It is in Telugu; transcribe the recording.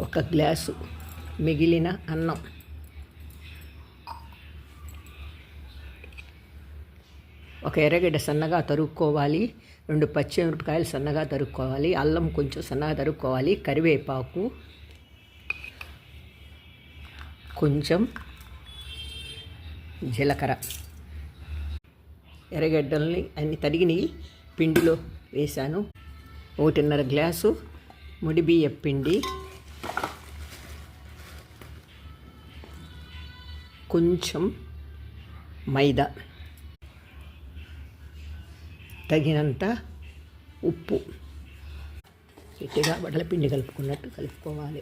ఒక గ్లాసు మిగిలిన అన్నం, ఒక ఎర్రగడ్డ సన్నగా తరుక్కోవాలి, 2 పచ్చిమిరపకాయలు సన్నగా తరుక్కోవాలి, అల్లం కొంచెం సన్నగా తరుక్కోవాలి, కరివేపాకు, కొంచెం జీలకర్ర, ఎర్రగడ్డల్ని అన్ని తరిగినవి పిండిలో వేశాను. 1.5 గ్లాసు ముడి బియ్యం పిండి, కొంచెం మైదా, తగినంత ఉప్పు, గట్టిగా వడల పిండి కలుపుకున్నట్టు కలుపుకోవాలి.